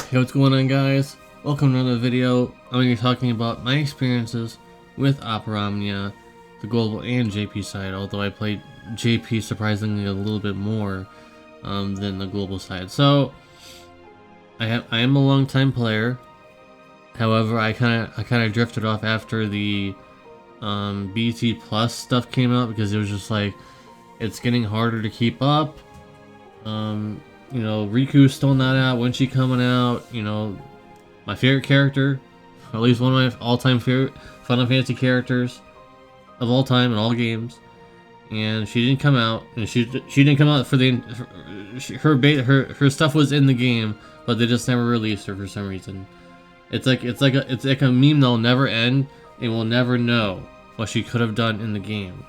Hey, what's going on, guys? Welcome to another video. I'm going to be talking about my experiences with Opera Omnia, the global and JP side, although I played JP surprisingly a little bit more than the global side. So I am a long time player. However, I kind of drifted off after the BT Plus stuff came out because it was just like it's getting harder to keep up. You know, Riku's still not out. When's she coming out? You know, my favorite character, at least one of my all-time favorite Final Fantasy characters of all time in all games, and she didn't come out. And she didn't come out for her stuff was in the game, but they just never released her for some reason. It's like a meme that'll never end, and we'll never know what she could have done in the game,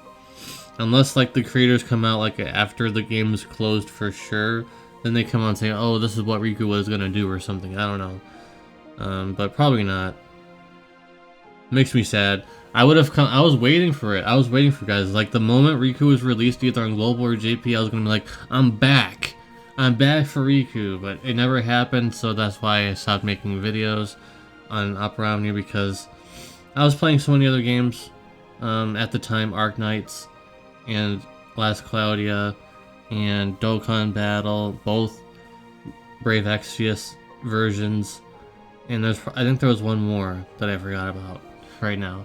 unless like the creators come out like after the game is closed for sure. Then they come on and say, "Oh, this is what Riku was gonna do" or something. I don't know, but probably not. Makes me sad. I would have come. I was waiting for it. I was waiting for guys. Like the moment Riku was released, either on global or JP, I was gonna be like, "I'm back. I'm back for Riku." But it never happened, so that's why I stopped making videos on Opera Omnia, because I was playing so many other games at the time, Arc Knights and Last Claudia and Dokkan Battle, both Brave Exvius versions, and I think there was one more that I forgot about right now.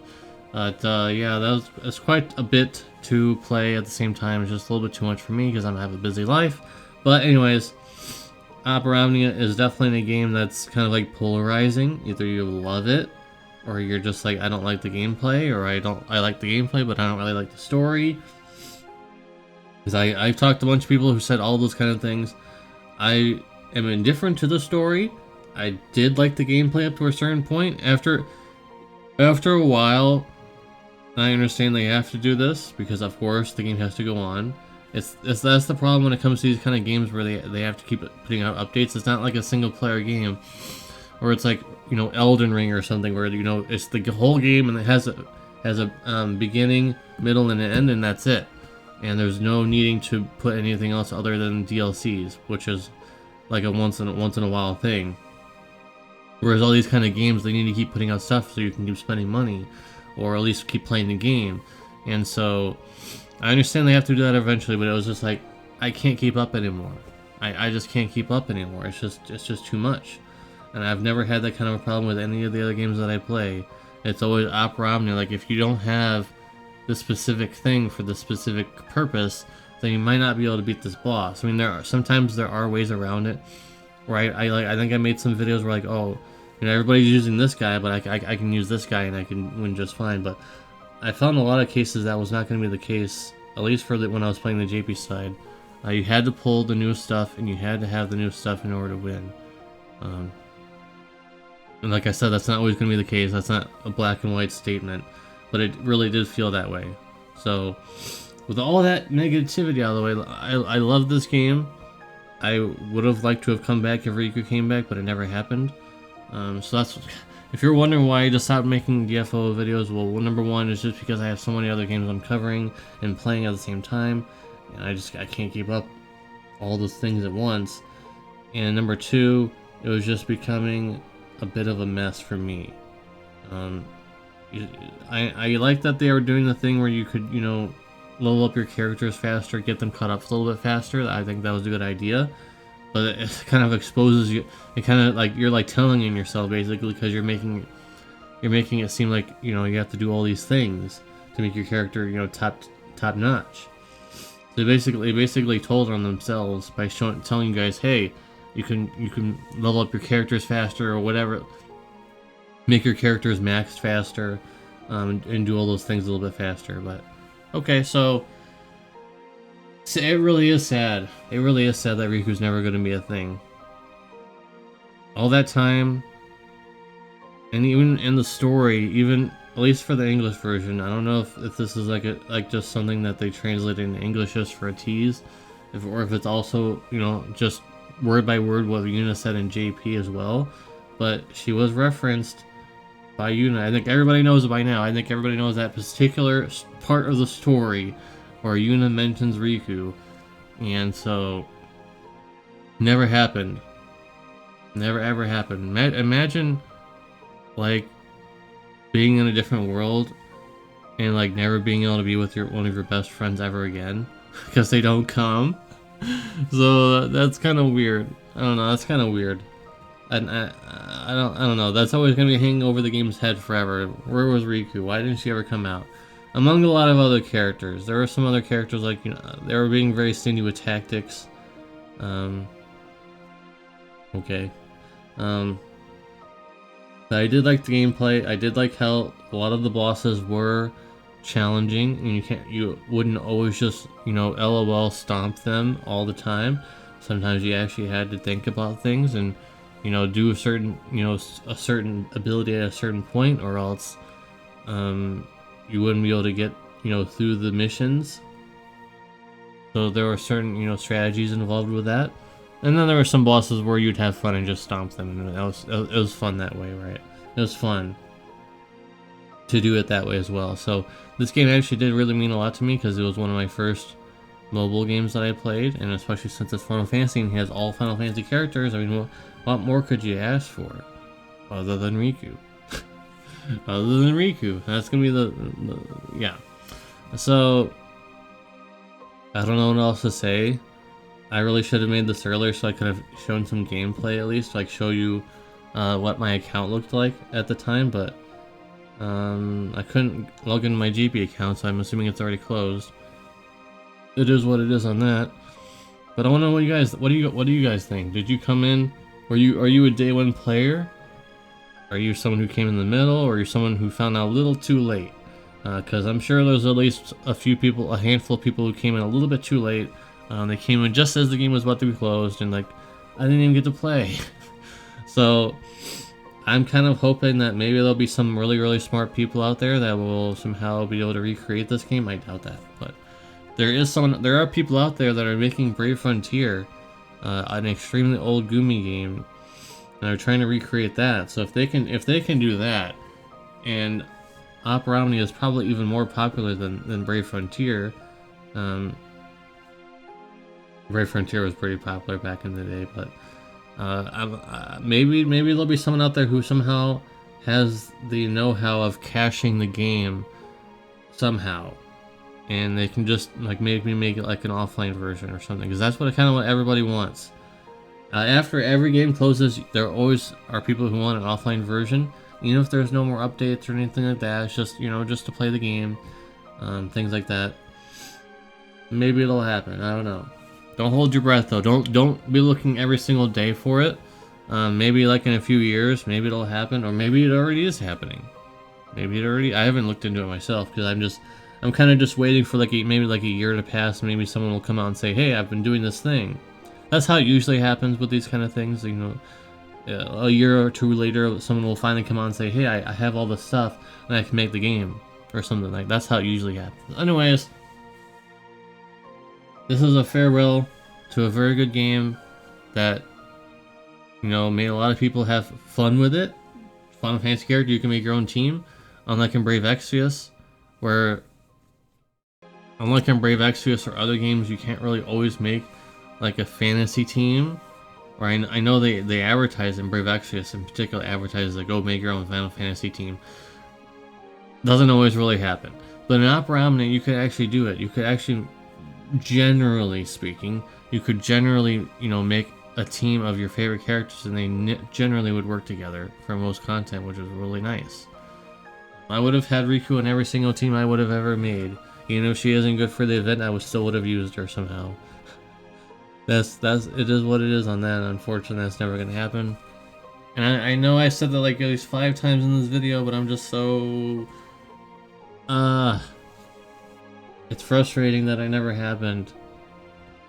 But yeah, that's quite a bit to play at the same time. It's just a little bit too much for me because I have a busy life. But anyways, Opera Omnia is definitely a game that's kind of like polarizing. Either you love it, or you're just like, I don't like the gameplay, or I like the gameplay, but I don't really like the story. Because I've talked to a bunch of people who said all those kind of things. I am indifferent to the story. I did like the gameplay up to a certain point. After a while, I understand they have to do this, because of course the game has to go on. That's the problem when it comes to these kind of games where they have to keep putting out updates. It's not like a single player game, or it's like, you know, Elden Ring or something where, you know, it's the whole game and it has a beginning, middle, and an end, and that's it. And there's no needing to put anything else other than DLCs, which is like a once in a while thing. Whereas all these kind of games, they need to keep putting out stuff so you can keep spending money, or at least keep playing the game. And so I understand they have to do that eventually, but it was just like, I can't keep up anymore. I just can't keep up anymore. It's just too much. And I've never had that kind of a problem with any of the other games that I play. It's always Opera Omnia. Like, if you don't have the specific thing for the specific purpose, then you might not be able to beat this boss. I mean, sometimes there are ways around it. Right? I think I made some videos where, like, oh, you know, everybody's using this guy, but I can use this guy and I can win just fine. But I found a lot of cases that was not going to be the case, at least for when I was playing the JP side. You had to pull the new stuff, and you had to have the new stuff in order to win. And like I said, that's not always going to be the case. That's not a black and white statement, but it really did feel that way. So with all that negativity out of the way, I love this game. I would have liked to have come back if Riku came back, but it never happened. So that's, if you're wondering why I just stopped making DFFOO videos, well, number one is just because I have so many other games I'm covering and playing at the same time, and I can't keep up all those things at once. And number two, it was just becoming a bit of a mess for me. I like that they were doing the thing where you could, you know, level up your characters faster, get them caught up a little bit faster. I think that was a good idea, but it kind of exposes you. It kind of like you're like telling in yourself basically, because you're making it seem like, you know, you have to do all these things to make your character, you know, top notch. So they basically told on themselves by telling you guys, hey, you can level up your characters faster or whatever, make your characters maxed faster, and do all those things a little bit faster. But okay, so it really is sad. It really is sad that Riku's never going to be a thing. All that time, and even in the story, even at least for the English version, I don't know if this is like just something that they translated into English just for a tease, or if it's also, you know, just word by word what Yuna said in JP as well. But she was referenced by Yuna. I think everybody knows it by now. I think everybody knows that particular part of the story where Yuna mentions Riku, and so never happened. Never ever happened. Imagine like being in a different world and like never being able to be with one of your best friends ever again because they don't come. So that's kind of weird. I don't know. That's kind of weird. And I don't know. That's always gonna be hanging over the game's head forever. Where was Riku? Why didn't she ever come out? Among a lot of other characters, there were some other characters like they were being very stingy with tactics. Okay. But I did like the gameplay. I did like how a lot of the bosses were challenging, and you wouldn't always just LOL stomp them all the time. Sometimes you actually had to think about things and do a certain a certain ability at a certain point, or else you wouldn't be able to get through the missions. So there were certain strategies involved with that. And then there were some bosses where you'd have fun and just stomp them, and it was fun that way, right? It was fun to do it that way as well. So this game actually did really mean a lot to me because it was one of my first mobile games that I played, and especially since it's Final Fantasy and he has all Final Fantasy characters. I mean, what more could you ask for other than Riku? Other than Riku, that's gonna be the yeah. So I don't know what else to say. I really should have made this earlier so I could have shown some gameplay at least, like show you what my account looked like at the time, but I couldn't log into my GP account, so I'm assuming it's already closed. It is what it is on that. But I want to know what do you guys think? Did you come in? Are you a day one player? Are you someone who came in the middle, or are you someone who found out a little too late? Because I'm sure there's at least a handful of people who came in a little bit too late. They came in just as the game was about to be closed, and like, I didn't even get to play. So I'm kind of hoping that maybe there'll be some really, really smart people out there that will somehow be able to recreate this game. I doubt that, but there are people out there that are making Brave Frontier, an extremely old Gumi game, and they're trying to recreate that. So if they can do that, and Opera Omnia is probably even more popular than Brave Frontier. Brave Frontier was pretty popular back in the day, but maybe there'll be someone out there who somehow has the know-how of caching the game somehow, and they can just like make it like an offline version or something, because that's what everybody wants. After every game closes, there always are people who want an offline version, even if there's no more updates or anything like that. It's just just to play the game, things like that. Maybe it'll happen. I don't know. Don't hold your breath though. Don't be looking every single day for it. Maybe like in a few years, maybe it'll happen, or maybe it already is happening. I haven't looked into it myself because I'm kind of just waiting for maybe a year to pass. Maybe someone will come out and say, "Hey, I've been doing this thing." That's how it usually happens with these kind of things. A year or two later, someone will finally come out and say, "Hey, I have all this stuff and I can make the game," or something like. That's how it usually happens. Anyways. This is a farewell to a very good game that, made a lot of people have fun with it. Final Fantasy character, you can make your own team. Unlike in Brave Exvius, or other games, you can't really always make like a fantasy team. Or I know they advertise in Brave Exvius in particular, advertise like, go make your own Final Fantasy team. Doesn't always really happen. But in Opera Omnia, you could actually do it. You could actually, generally speaking, make a team of your favorite characters, and they generally would work together for most content, which was really nice. I would have had Riku in every single team I would have ever made. Even if she isn't good for the event, I would have used her somehow. It is what it is on that. Unfortunately, that's never gonna happen. And I know I said that like at least 5 times in this video, but I'm just so it's frustrating that it never happened.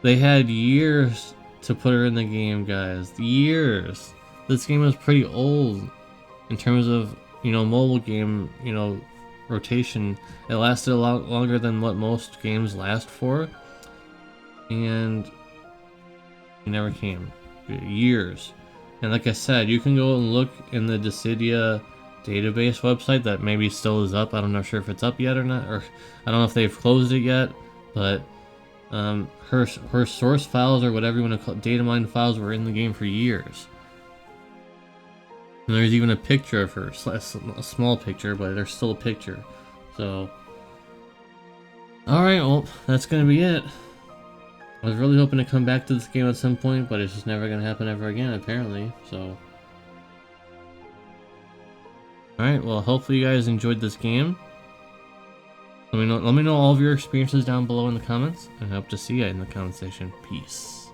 They had years to put her in the game, guys. Years. This game is pretty old in terms of, mobile game, rotation. It lasted a lot longer than what most games last for. And it never came. Years. And like I said, you can go and look in the Dissidia database website that maybe still is up. I'm not sure if it's up yet or not, or I don't know if they've closed it yet, but her source files, or whatever you want to call it, data mine files, were in the game for years. And there's even a picture of her, a small picture, but there's still a picture. So, alright, well, that's gonna be it. I was really hoping to come back to this game at some point, but it's just never gonna happen ever again, apparently, so. Alright, well, hopefully you guys enjoyed this game. Let me know all of your experiences down below in the comments, and I hope to see you in the comment section. Peace.